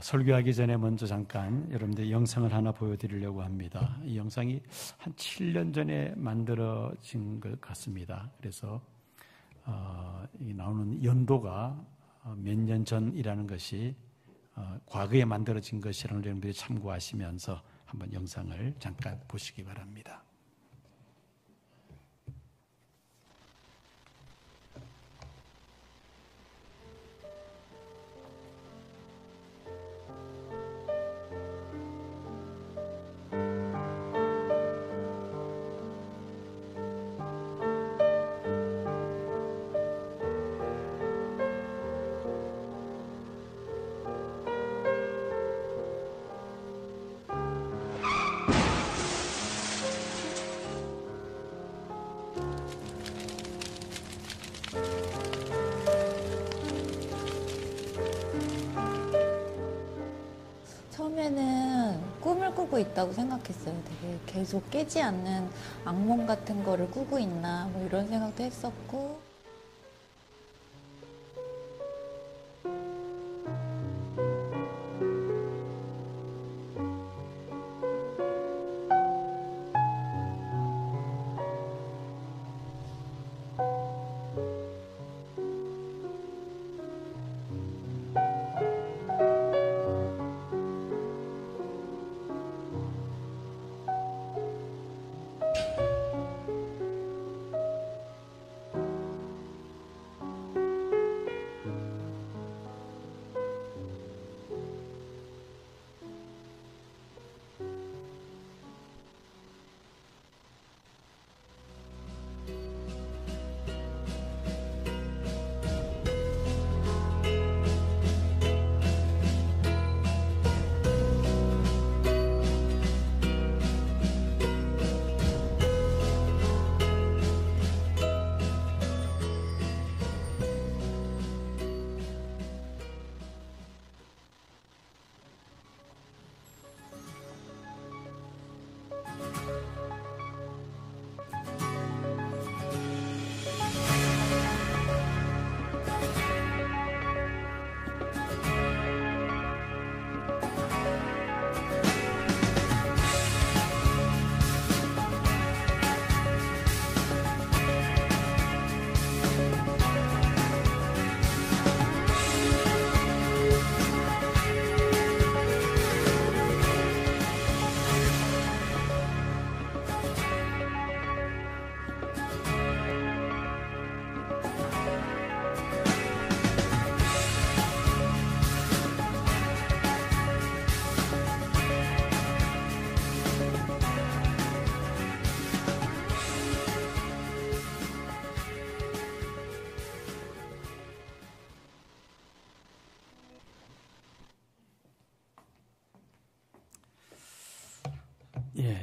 설교하기 전에 먼저 잠깐 여러분들 영상을 하나 보여드리려고 합니다. 이 영상이 한 7년 전에 만들어진 것 같습니다. 그래서 이 나오는 연도가 몇 년 전이라는 것이 과거에 만들어진 것이라는 걸 여러분들이 참고하시면서 한번 영상을 잠깐 보시기 바랍니다. 처음에는 꿈을 꾸고 있다고 생각했어요. 되게 계속 깨지 않는 악몽 같은 거를 꾸고 있나 뭐 이런 생각도 했었고.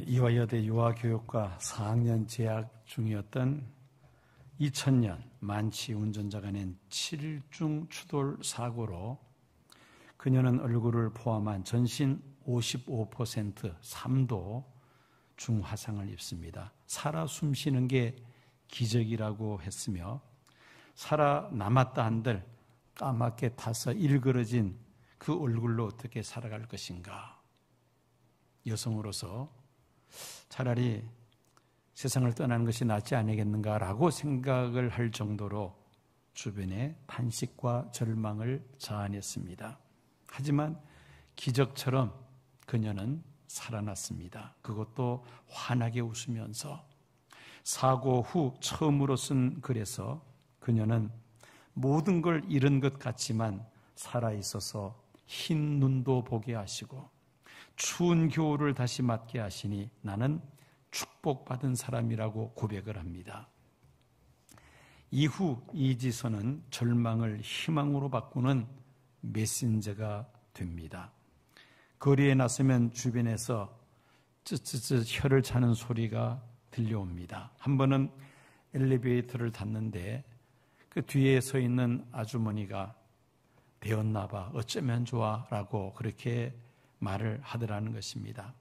이화여대 유아교육과 4학년 재학 중이었던 2000년 만취 운전자가 낸 7중 추돌 사고로 그녀는 얼굴을 포함한 전신 55% 3도 중화상을 입습니다. 살아 숨쉬는 게 기적이라고 했으며 살아남았다 한들 까맣게 타서 일그러진 그 얼굴로 어떻게 살아갈 것인가. 여성으로서 차라리 세상을 떠나는 것이 낫지 않겠는가라고 생각을 할 정도로 주변에 탄식과 절망을 자아냈습니다. 하지만 기적처럼 그녀는 살아났습니다. 그것도 환하게 웃으면서. 사고 후 처음으로 쓴 글에서 그녀는 모든 걸 잃은 것 같지만 살아있어서 흰 눈도 보게 하시고 추운 겨울을 다시 맞게 하시니 나는 축복받은 사람이라고 고백을 합니다. 이후 이지선은 절망을 희망으로 바꾸는 메신저가 됩니다. 거리에 나서면 주변에서 쯧쯧쯧 혀를 차는 소리가 들려옵니다. 한 번은 엘리베이터를 탔는데 그 뒤에 서 있는 아주머니가 되었나 봐, 어쩌면 좋아 라고 그렇게 말을 하더라는 것입니다.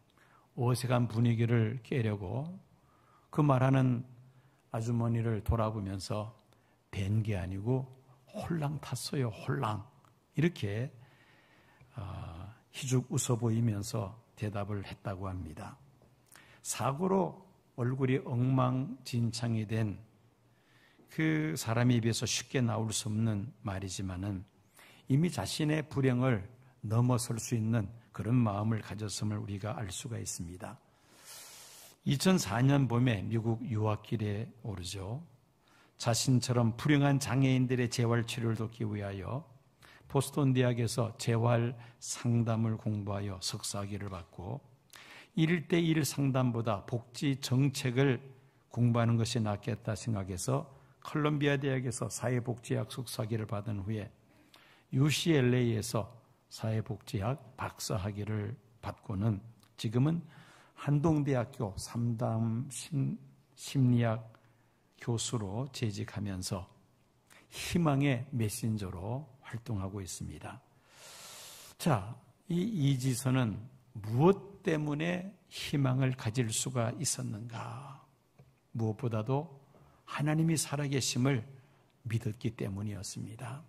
어색한 분위기를 깨려고 그 말하는 아주머니를 돌아보면서 된 게 아니고 홀랑 탔어요, 홀랑. 이렇게 기죽 웃어 보이면서 대답을 했다고 합니다. 사고로 얼굴이 엉망진창이 된 그 사람에 비해서 쉽게 나올 수 없는 말이지만은 이미 자신의 불행을 넘어설 수 있는 그런 마음을 가졌음을 우리가 알 수가 있습니다. 2004년 봄에 미국 유학길에 오르죠. 자신처럼 불행한 장애인들의 재활치료를 돕기 위하여 보스턴 대학에서 재활 상담을 공부하여 석사학위를 받고 1대1 상담보다 복지 정책을 공부하는 것이 낫겠다 생각해서 컬럼비아 대학에서 사회복지학 석사학위를 받은 후에 UCLA에서 사회복지학 박사학위를 받고는 지금은 한동대학교 상담 심리학 교수로 재직하면서 희망의 메신저로 활동하고 있습니다. 자, 이 이지선은 무엇 때문에 희망을 가질 수가 있었는가? 무엇보다도 하나님이 살아계심을 믿었기 때문이었습니다.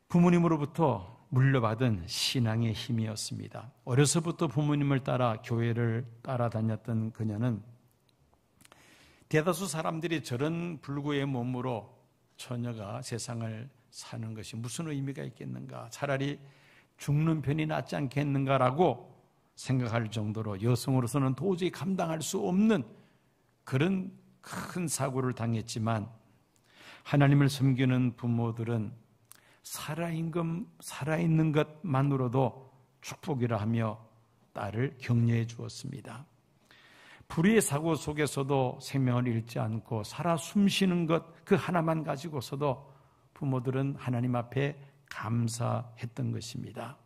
부모님으로부터 물려받은 신앙의 힘이었습니다. 어려서부터 부모님을 따라 교회를 따라다녔던 그녀는 대다수 사람들이 저런 불구의 몸으로 처녀가 세상을 사는 것이 무슨 의미가 있겠는가, 차라리 죽는 편이 낫지 않겠는가라고 생각할 정도로 여성으로서는 도저히 감당할 수 없는 그런 큰 사고를 당했지만 하나님을 섬기는 부모들은 살아있는 것만으로도 축복이라 하며 딸을 격려해 주었습니다. 불의의 사고 속에서도 생명을 잃지 않고 살아 숨쉬는 것 그 하나만 가지고서도 부모들은 하나님 앞에 감사했던 것입니다.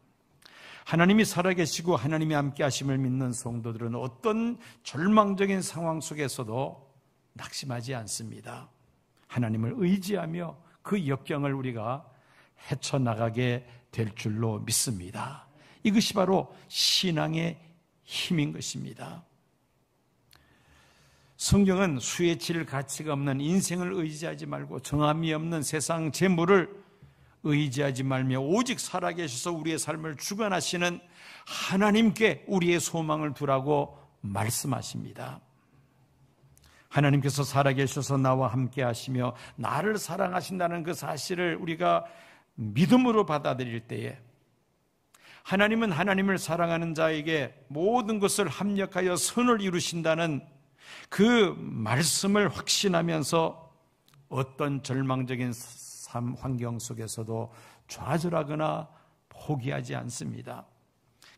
하나님이 살아계시고 하나님이 함께 하심을 믿는 성도들은 어떤 절망적인 상황 속에서도 낙심하지 않습니다. 하나님을 의지하며 그 역경을 우리가 헤쳐나가게 될 줄로 믿습니다. 이것이 바로 신앙의 힘인 것입니다. 성경은 수에 칠 가치가 없는 인생을 의지하지 말고 정함이 없는 세상 재물을 의지하지 말며 오직 살아계셔서 우리의 삶을 주관하시는 하나님께 우리의 소망을 두라고 말씀하십니다. 하나님께서 살아계셔서 나와 함께 하시며 나를 사랑하신다는 그 사실을 우리가 믿음으로 받아들일 때에 하나님은 하나님을 사랑하는 자에게 모든 것을 합력하여 선을 이루신다는 그 말씀을 확신하면서 어떤 절망적인 삶 환경 속에서도 좌절하거나 포기하지 않습니다.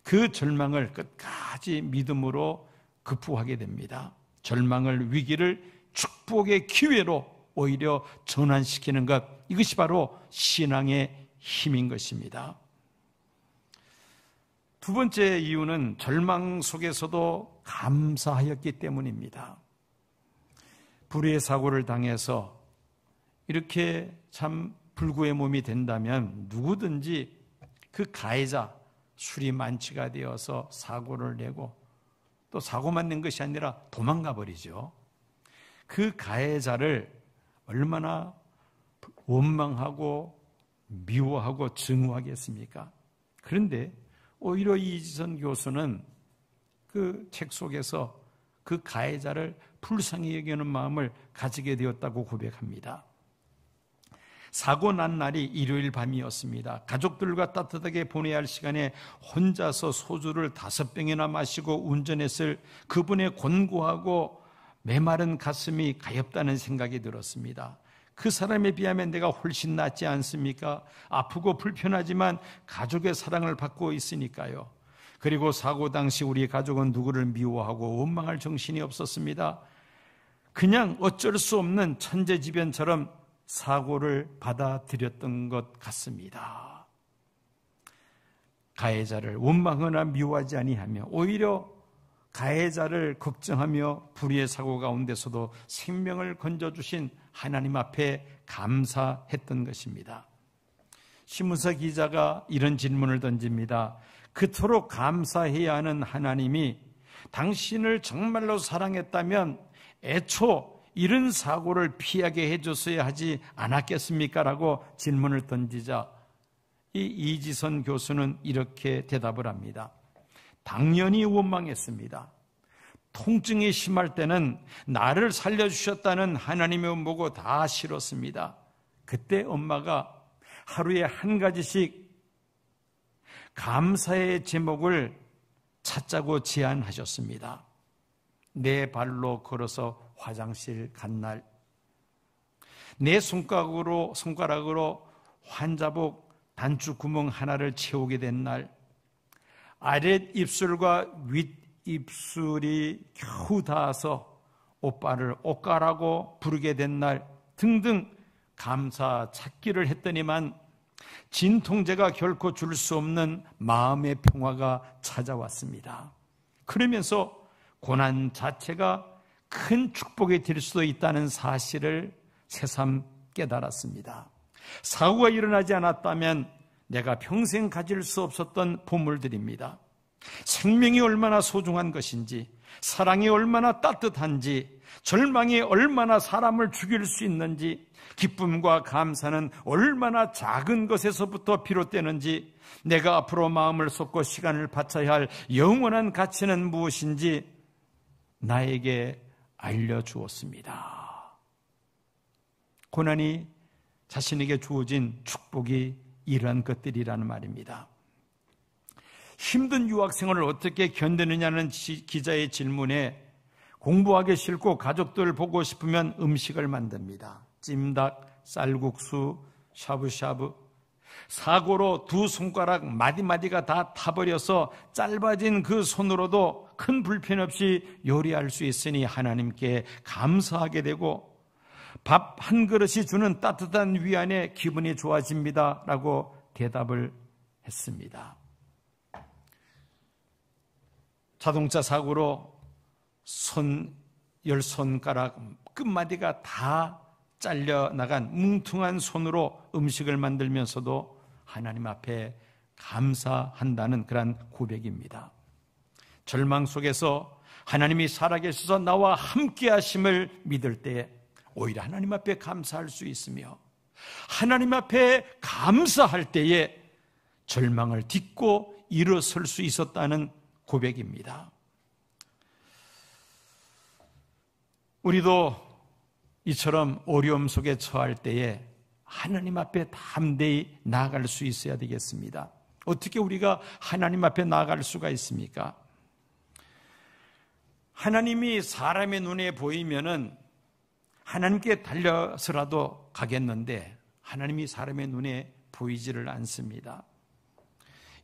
그 절망을 끝까지 믿음으로 극복하게 됩니다. 절망을, 위기를 축복의 기회로 오히려 전환시키는 것, 이것이 바로 신앙의 힘인 것입니다. 두 번째 이유는 절망 속에서도 감사하였기 때문입니다. 불의의 사고를 당해서 이렇게 참 불구의 몸이 된다면 누구든지 그 가해자, 술이 만취가 되어서 사고를 내고 또 사고만 낸 것이 아니라 도망가 버리죠. 그 가해자를 얼마나 원망하고 미워하고 증오하겠습니까? 그런데 오히려 이지선 교수는 그 책 속에서 그 가해자를 불쌍히 여기는 마음을 가지게 되었다고 고백합니다. 사고 난 날이 일요일 밤이었습니다. 가족들과 따뜻하게 보내야 할 시간에 혼자서 소주를 5병이나 마시고 운전했을 그분의 곤고하고 메마른 가슴이 가엾다는 생각이 들었습니다. 그 사람에 비하면 내가 훨씬 낫지 않습니까? 아프고 불편하지만 가족의 사랑을 받고 있으니까요. 그리고 사고 당시 우리 가족은 누구를 미워하고 원망할 정신이 없었습니다. 그냥 어쩔 수 없는 천재지변처럼 사고를 받아들였던 것 같습니다. 가해자를 원망하거나 미워하지 아니하며 오히려 가해자를 걱정하며 불의의 사고 가운데서도 생명을 건져주신 하나님 앞에 감사했던 것입니다. 신문서 기자가 이런 질문을 던집니다. 그토록 감사해야 하는 하나님이 당신을 정말로 사랑했다면 애초 이런 사고를 피하게 해줬어야 하지 않았겠습니까? 라고 질문을 던지자 이 이지선 교수는 이렇게 대답을 합니다. 당연히 원망했습니다. 통증이 심할 때는 나를 살려주셨다는 하나님의 은보고 다 싫었습니다. 그때 엄마가 하루에 한 가지씩 감사의 제목을 찾자고 제안하셨습니다. 내 발로 걸어서 화장실 간 날, 내 손가락으로 환자복 단추 구멍 하나를 채우게 된 날, 아랫 입술과 윗 입술이 겨우 닿아서 오빠를 옷가라고 부르게 된 날 등등 감사 찾기를 했더니만 진통제가 결코 줄 수 없는 마음의 평화가 찾아왔습니다. 그러면서 고난 자체가 큰 축복이 될 수도 있다는 사실을 새삼 깨달았습니다. 사고가 일어나지 않았다면 내가 평생 가질 수 없었던 보물들입니다. 생명이 얼마나 소중한 것인지, 사랑이 얼마나 따뜻한지, 절망이 얼마나 사람을 죽일 수 있는지, 기쁨과 감사는 얼마나 작은 것에서부터 비롯되는지, 내가 앞으로 마음을 쏟고 시간을 바쳐야 할 영원한 가치는 무엇인지 나에게 알려주었습니다. 고난이 자신에게 주어진 축복이 이러한 것들이라는 말입니다. 힘든 유학생활을 어떻게 견디느냐는 기자의 질문에 공부하기 싫고 가족들 보고 싶으면 음식을 만듭니다. 찜닭, 쌀국수, 샤브샤브. 사고로 두 손가락 마디마디가 다 타버려서 짧아진 그 손으로도 큰 불편 없이 요리할 수 있으니 하나님께 감사하게 되고 밥 한 그릇이 주는 따뜻한 위안에 기분이 좋아집니다 라고 대답을 했습니다. 자동차 사고로 열 손가락 끝마디가 다 잘려나간 뭉퉁한 손으로 음식을 만들면서도 하나님 앞에 감사한다는 그런 고백입니다. 절망 속에서 하나님이 살아계셔서 나와 함께 하심을 믿을 때에 오히려 하나님 앞에 감사할 수 있으며, 하나님 앞에 감사할 때에 절망을 딛고 일어설 수 있었다는 고백입니다. 우리도 이처럼 어려움 속에 처할 때에 하나님 앞에 담대히 나아갈 수 있어야 되겠습니다. 어떻게 우리가 하나님 앞에 나아갈 수가 있습니까? 하나님이 사람의 눈에 보이면은 하나님께 달려서라도 가겠는데 하나님이 사람의 눈에 보이지를 않습니다.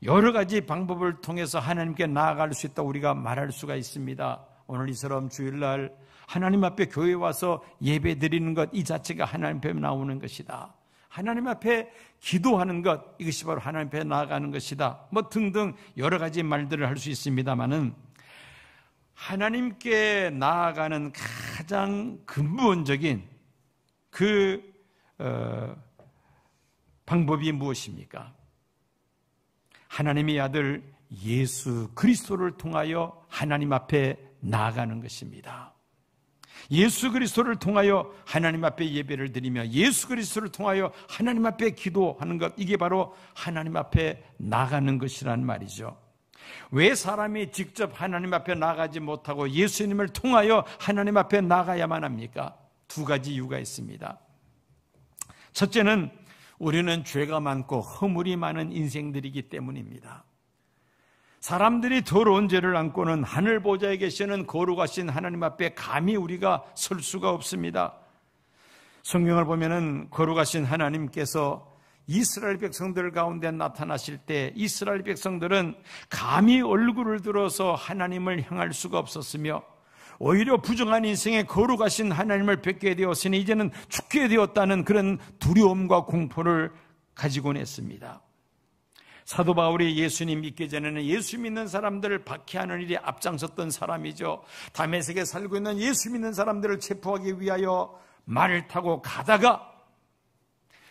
여러 가지 방법을 통해서 하나님께 나아갈 수 있다고 우리가 말할 수가 있습니다. 오늘 이처럼 주일날 하나님 앞에 교회에 와서 예배 드리는 것, 이 자체가 하나님 앞에 나오는 것이다. 하나님 앞에 기도하는 것, 이것이 바로 하나님 앞에 나아가는 것이다. 뭐 등등 여러 가지 말들을 할 수 있습니다만은 하나님께 나아가는 가장 근본적인 방법이 무엇입니까? 하나님의 아들 예수 그리스도를 통하여 하나님 앞에 나아가는 것입니다. 예수 그리스도를 통하여 하나님 앞에 예배를 드리며 예수 그리스도를 통하여 하나님 앞에 기도하는 것, 이게 바로 하나님 앞에 나아가는 것이란 말이죠. 왜 사람이 직접 하나님 앞에 나아가지 못하고 예수님을 통하여 하나님 앞에 나아가야만 합니까? 두 가지 이유가 있습니다. 첫째는 우리는 죄가 많고 허물이 많은 인생들이기 때문입니다. 사람들이 더러운 죄를 안고는 하늘 보좌에 계시는 거룩하신 하나님 앞에 감히 우리가 설 수가 없습니다. 성경을 보면은 거룩하신 하나님께서 이스라엘 백성들 가운데 나타나실 때 이스라엘 백성들은 감히 얼굴을 들어서 하나님을 향할 수가 없었으며 오히려 부정한 인생에 거룩하신 하나님을 뵙게 되었으니 이제는 죽게 되었다는 그런 두려움과 공포를 가지곤 했습니다. 사도 바울이 예수님 믿기 전에는 예수 믿는 사람들을 박해하는 일에 앞장섰던 사람이죠. 다메섹에 살고 있는 예수 믿는 사람들을 체포하기 위하여 말을 타고 가다가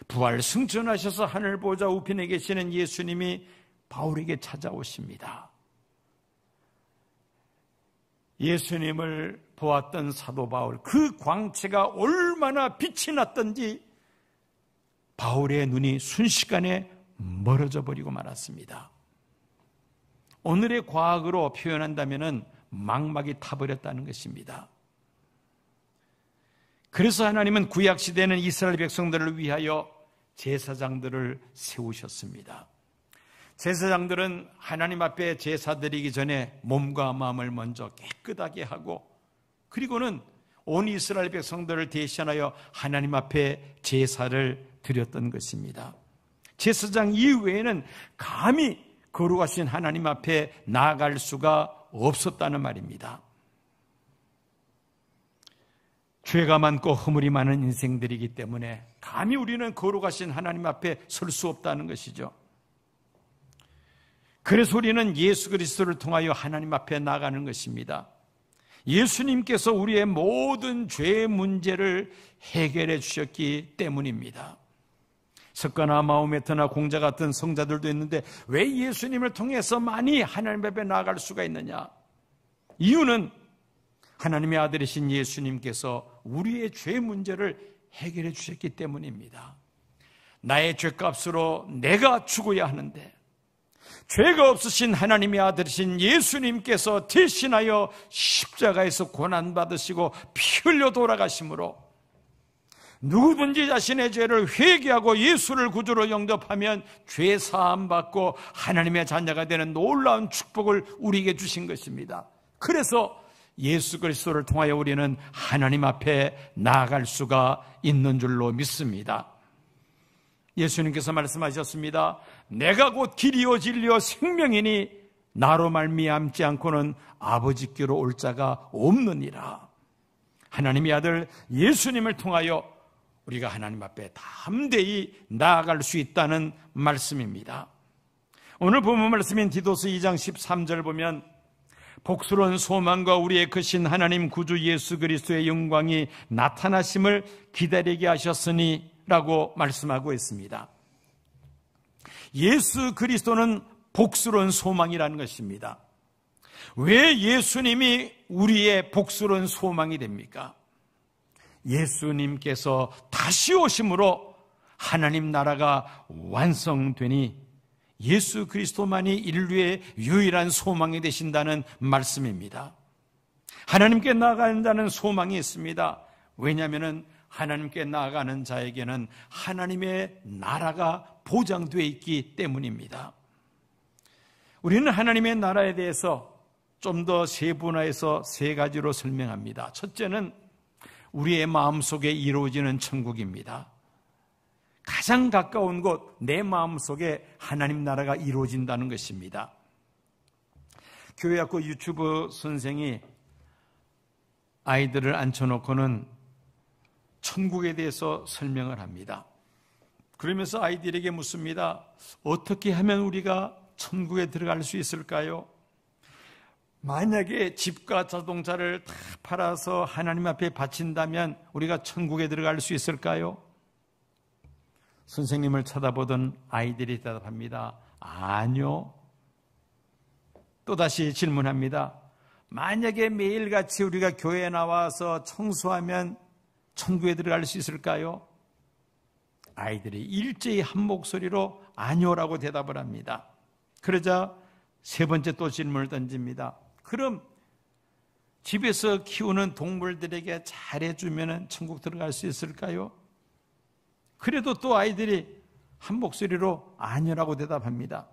부활 승천하셔서 하늘 보좌 우편에 계시는 예수님이 바울에게 찾아오십니다. 예수님을 보았던 사도 바울, 그 광채가 얼마나 빛이 났던지 바울의 눈이 순식간에 멀어져 버리고 말았습니다. 오늘의 과학으로 표현한다면 망막이 타버렸다는 것입니다. 그래서 하나님은 구약시대에는 이스라엘 백성들을 위하여 제사장들을 세우셨습니다. 제사장들은 하나님 앞에 제사 드리기 전에 몸과 마음을 먼저 깨끗하게 하고, 그리고는 온 이스라엘 백성들을 대신하여 하나님 앞에 제사를 드렸던 것입니다. 제사장 이외에는 감히 거룩하신 하나님 앞에 나아갈 수가 없었다는 말입니다. 죄가 많고 허물이 많은 인생들이기 때문에 감히 우리는 거룩하신 하나님 앞에 설 수 없다는 것이죠. 그래서 우리는 예수 그리스도를 통하여 하나님 앞에 나가는 것입니다. 예수님께서 우리의 모든 죄의 문제를 해결해 주셨기 때문입니다. 석가나 마호메트나 공자 같은 성자들도 있는데 왜 예수님을 통해서 많이 하나님 앞에 나아갈 수가 있느냐? 이유는 하나님의 아들이신 예수님께서 우리의 죄 문제를 해결해 주셨기 때문입니다. 나의 죄값으로 내가 죽어야 하는데 죄가 없으신 하나님의 아들이신 예수님께서 대신하여 십자가에서 고난받으시고 피 흘려 돌아가심으로 누구든지 자신의 죄를 회개하고 예수를 구주로 영접하면 죄 사함 받고 하나님의 자녀가 되는 놀라운 축복을 우리에게 주신 것입니다. 그래서 예수 그리스도를 통하여 우리는 하나님 앞에 나아갈 수가 있는 줄로 믿습니다. 예수님께서 말씀하셨습니다. 내가 곧 길이요 진리요 생명이니 나로 말미암지 않고는 아버지께로 올 자가 없느니라. 하나님의 아들 예수님을 통하여 우리가 하나님 앞에 담대히 나아갈 수 있다는 말씀입니다. 오늘 본문 말씀인 디도서 2장 13절 보면 복스러운 소망과 우리의 크신 하나님 구주 예수 그리스도의 영광이 나타나심을 기다리게 하셨으니 라고 말씀하고 있습니다. 예수 그리스도는 복스러운 소망이라는 것입니다. 왜 예수님이 우리의 복스러운 소망이 됩니까? 예수님께서 다시 오심으로 하나님 나라가 완성되니 예수 그리스도만이 인류의 유일한 소망이 되신다는 말씀입니다. 하나님께 나아가는 자는 소망이 있습니다. 왜냐하면 하나님께 나아가는 자에게는 하나님의 나라가 보장되어 있기 때문입니다. 우리는 하나님의 나라에 대해서 좀 더 세분화해서 세 가지로 설명합니다. 첫째는 우리의 마음속에 이루어지는 천국입니다. 가장 가까운 곳, 내 마음속에 하나님 나라가 이루어진다는 것입니다. 교회학교 유튜브 선생이 아이들을 앉혀놓고는 천국에 대해서 설명을 합니다. 그러면서 아이들에게 묻습니다. 어떻게 하면 우리가 천국에 들어갈 수 있을까요? 만약에 집과 자동차를 다 팔아서 하나님 앞에 바친다면 우리가 천국에 들어갈 수 있을까요? 선생님을 쳐다보던 아이들이 대답합니다. 아니요. 또다시 질문합니다. 만약에 매일같이 우리가 교회에 나와서 청소하면 천국에 들어갈 수 있을까요? 아이들이 일제히 한 목소리로 아니오라고 대답을 합니다. 그러자 세 번째 또 질문을 던집니다. 그럼 집에서 키우는 동물들에게 잘해주면 천국 들어갈 수 있을까요? 그래도 또 아이들이 한 목소리로 아니라고 대답합니다.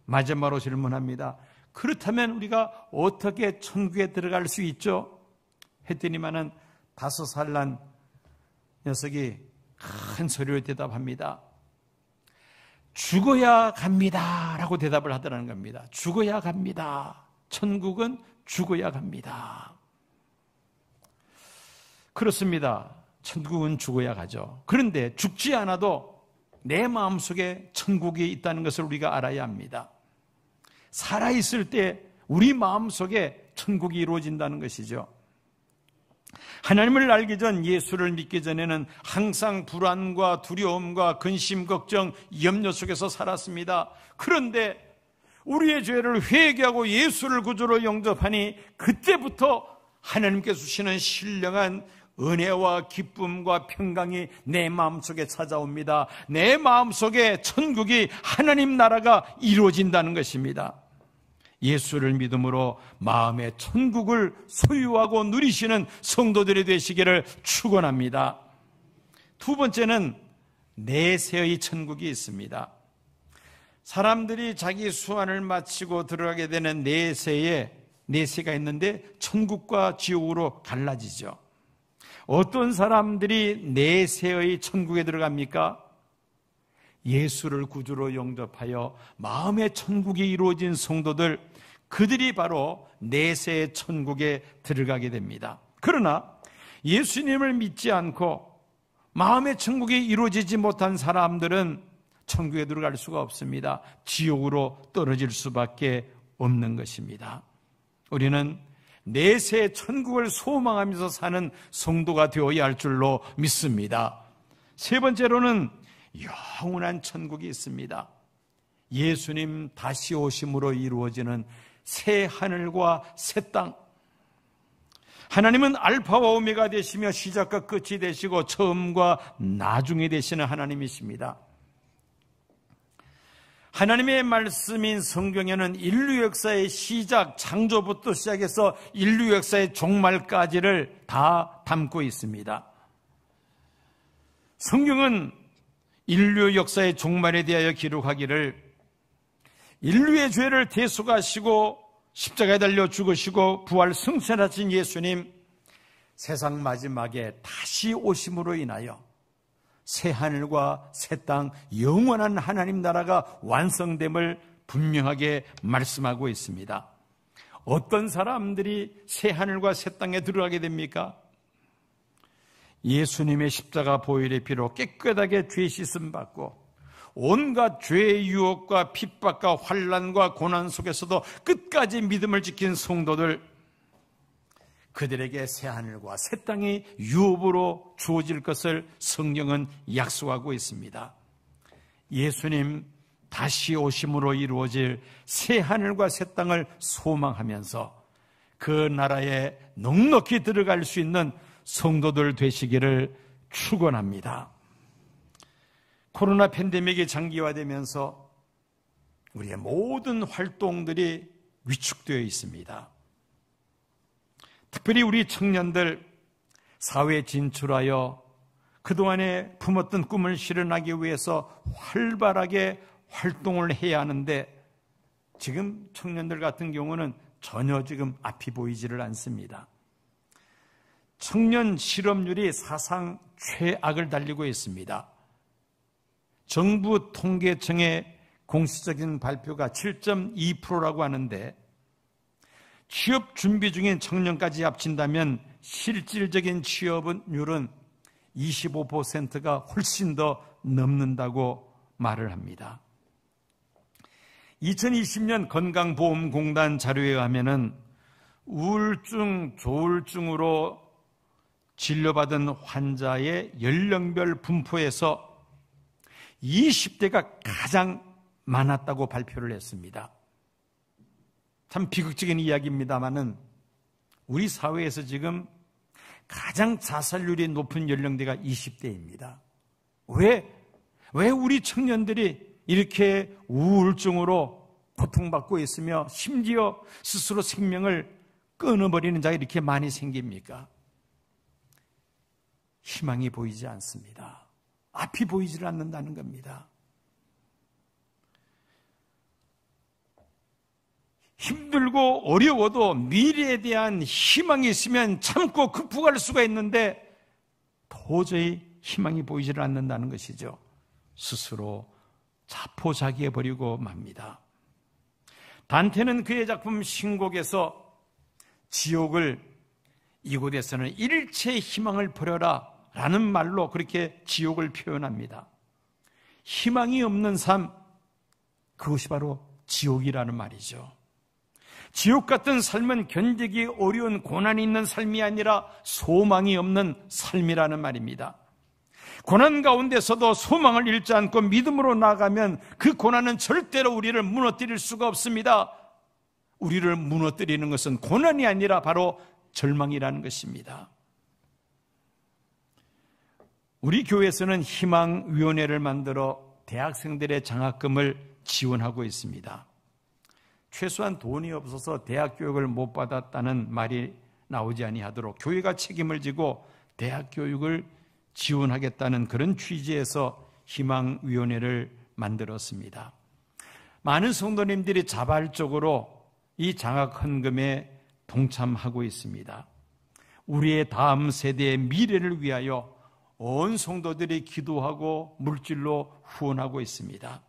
마지막으로 질문합니다. 그렇다면 우리가 어떻게 천국에 들어갈 수 있죠? 했더니만은 5살 난 녀석이 큰 소리로 대답합니다. 죽어야 갑니다 라고 대답을 하더라는 겁니다. 죽어야 갑니다. 천국은 죽어야 갑니다. 그렇습니다. 천국은 죽어야 가죠. 그런데 죽지 않아도 내 마음속에 천국이 있다는 것을 우리가 알아야 합니다. 살아있을 때 우리 마음속에 천국이 이루어진다는 것이죠. 하나님을 알기 전, 예수를 믿기 전에는 항상 불안과 두려움과 근심, 걱정, 염려 속에서 살았습니다. 그런데 우리의 죄를 회개하고 예수를 구주로 영접하니 그때부터 하나님께서 주시는 신령한 은혜와 기쁨과 평강이 내 마음속에 찾아옵니다. 내 마음속에 천국이 하나님 나라가 이루어진다는 것입니다. 예수를 믿음으로 마음의 천국을 소유하고 누리시는 성도들이 되시기를 축원합니다. 두 번째는 내세의 천국이 있습니다. 사람들이 자기 수완을 마치고 들어가게 되는 내세가 있는데 천국과 지옥으로 갈라지죠. 어떤 사람들이 내세의 천국에 들어갑니까? 예수를 구주로 영접하여 마음의 천국이 이루어진 성도들, 그들이 바로 내세의 천국에 들어가게 됩니다. 그러나 예수님을 믿지 않고 마음의 천국이 이루어지지 못한 사람들은 천국에 들어갈 수가 없습니다. 지옥으로 떨어질 수밖에 없는 것입니다. 우리는 내세 천국을 소망하면서 사는 성도가 되어야 할 줄로 믿습니다. 세 번째로는 영원한 천국이 있습니다. 예수님 다시 오심으로 이루어지는 새 하늘과 새 땅. 하나님은 알파와 오메가 되시며 시작과 끝이 되시고 처음과 나중이 되시는 하나님이십니다. 하나님의 말씀인 성경에는 인류 역사의 시작, 창조부터 시작해서 인류 역사의 종말까지를 다 담고 있습니다. 성경은 인류 역사의 종말에 대하여 기록하기를 인류의 죄를 대속하시고 십자가에 달려 죽으시고 부활 승천하신 예수님, 세상 마지막에 다시 오심으로 인하여 새 하늘과 새 땅, 영원한 하나님 나라가 완성됨을 분명하게 말씀하고 있습니다. 어떤 사람들이 새 하늘과 새 땅에 들어가게 됩니까? 예수님의 십자가 보혈의 피로 깨끗하게 죄 씻음 받고 온갖 죄의 유혹과 핍박과 환난과 고난 속에서도 끝까지 믿음을 지킨 성도들, 그들에게 새 하늘과 새 땅이 유업으로 주어질 것을 성경은 약속하고 있습니다. 예수님 다시 오심으로 이루어질 새 하늘과 새 땅을 소망하면서 그 나라에 넉넉히 들어갈 수 있는 성도들 되시기를 축원합니다. 코로나 팬데믹이 장기화되면서 우리의 모든 활동들이 위축되어 있습니다. 특별히 우리 청년들 사회에 진출하여 그동안에 품었던 꿈을 실현하기 위해서 활발하게 활동을 해야 하는데 지금 청년들 같은 경우는 전혀 지금 앞이 보이지를 않습니다. 청년 실업률이 사상 최악을 달리고 있습니다. 정부 통계청의 공식적인 발표가 7.2%라고 하는데 취업 준비 중인 청년까지 합친다면 실질적인 취업률은 25%가 훨씬 더 넘는다고 말을 합니다. 2020년 건강보험공단 자료에 하면은 우울증, 조울증으로 진료받은 환자의 연령별 분포에서 20대가 가장 많았다고 발표를 했습니다. 참 비극적인 이야기입니다만은 우리 사회에서 지금 가장 자살률이 높은 연령대가 20대입니다. 왜 우리 청년들이 이렇게 우울증으로 고통받고 있으며 심지어 스스로 생명을 끊어버리는 자가 이렇게 많이 생깁니까? 희망이 보이지 않습니다. 앞이 보이질 않는다는 겁니다. 힘들고 어려워도 미래에 대한 희망이 있으면 참고 극복할 수가 있는데 도저히 희망이 보이질 않는다는 것이죠. 스스로 자포자기해버리고 맙니다. 단테는 그의 작품 신곡에서 지옥을 이곳에서는 일체 희망을 버려라 라는 말로 그렇게 지옥을 표현합니다. 희망이 없는 삶, 그것이 바로 지옥이라는 말이죠. 지옥 같은 삶은 견디기 어려운 고난이 있는 삶이 아니라 소망이 없는 삶이라는 말입니다. 고난 가운데서도 소망을 잃지 않고 믿음으로 나아가면 그 고난은 절대로 우리를 무너뜨릴 수가 없습니다. 우리를 무너뜨리는 것은 고난이 아니라 바로 절망이라는 것입니다. 우리 교회에서는 희망위원회를 만들어 대학생들의 장학금을 지원하고 있습니다. 최소한 돈이 없어서 대학 교육을 못 받았다는 말이 나오지 아니하도록 교회가 책임을 지고 대학 교육을 지원하겠다는 그런 취지에서 희망위원회를 만들었습니다. 많은 성도님들이 자발적으로 이 장학헌금에 동참하고 있습니다. 우리의 다음 세대의 미래를 위하여 온 성도들이 기도하고 물질로 후원하고 있습니다.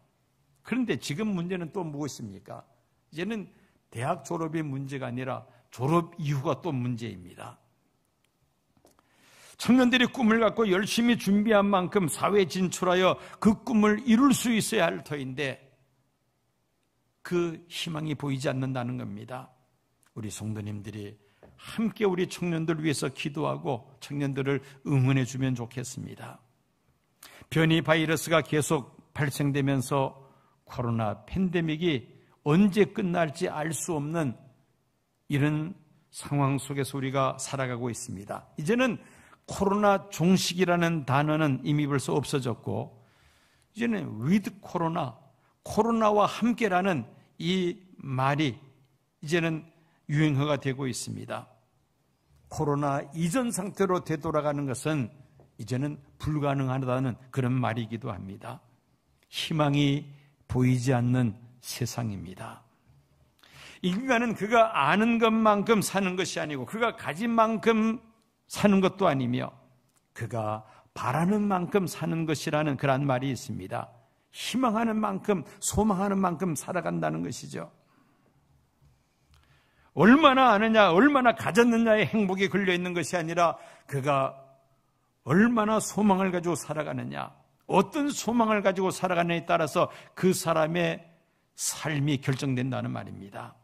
그런데 지금 문제는 또 무엇입니까? 이제는 대학 졸업이 문제가 아니라 졸업 이후가 또 문제입니다. 청년들이 꿈을 갖고 열심히 준비한 만큼 사회에 진출하여 그 꿈을 이룰 수 있어야 할 터인데 그 희망이 보이지 않는다는 겁니다. 우리 성도님들이 함께 우리 청년들을 위해서 기도하고 청년들을 응원해 주면 좋겠습니다. 변이 바이러스가 계속 발생되면서 코로나 팬데믹이 언제 끝날지 알 수 없는 이런 상황 속에서 우리가 살아가고 있습니다. 이제는 코로나 종식이라는 단어는 이미 벌써 없어졌고 이제는 with 코로나, 코로나와 함께라는 이 말이 이제는 유행어가 되고 있습니다. 코로나 이전 상태로 되돌아가는 것은 이제는 불가능하다는 그런 말이기도 합니다. 희망이 보이지 않는 세상입니다. 인간은 그가 아는 것만큼 사는 것이 아니고 그가 가진 만큼 사는 것도 아니며 그가 바라는 만큼 사는 것이라는 그런 말이 있습니다. 희망하는 만큼, 소망하는 만큼 살아간다는 것이죠. 얼마나 아느냐, 얼마나 가졌느냐의 행복이 걸려있는 것이 아니라 그가 얼마나 소망을 가지고 살아가느냐, 어떤 소망을 가지고 살아가느냐에 따라서 그 사람의 삶이 결정된다는 말입니다.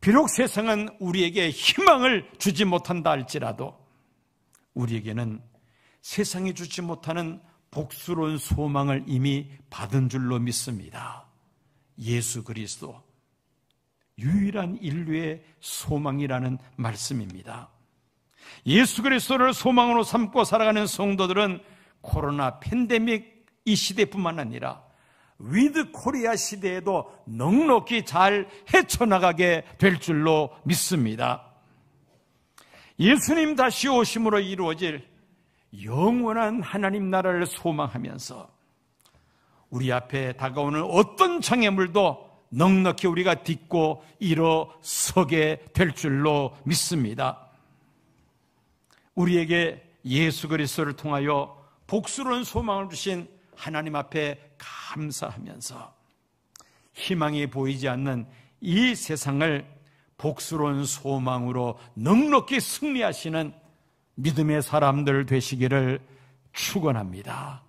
비록 세상은 우리에게 희망을 주지 못한다 할지라도 우리에게는 세상이 주지 못하는 복스러운 소망을 이미 받은 줄로 믿습니다. 예수 그리스도, 유일한 인류의 소망이라는 말씀입니다. 예수 그리스도를 소망으로 삼고 살아가는 성도들은 코로나 팬데믹 이 시대뿐만 아니라 위드 코리아 시대에도 넉넉히 잘 헤쳐나가게 될 줄로 믿습니다. 예수님 다시 오심으로 이루어질 영원한 하나님 나라를 소망하면서 우리 앞에 다가오는 어떤 장애물도 넉넉히 우리가 딛고 일어서게 될 줄로 믿습니다. 우리에게 예수 그리스도를 통하여 복스러운 소망을 주신 하나님 앞에 감사하면서 희망이 보이지 않는 이 세상을 복스러운 소망으로 넉넉히 승리하시는 믿음의 사람들 되시기를 축원합니다.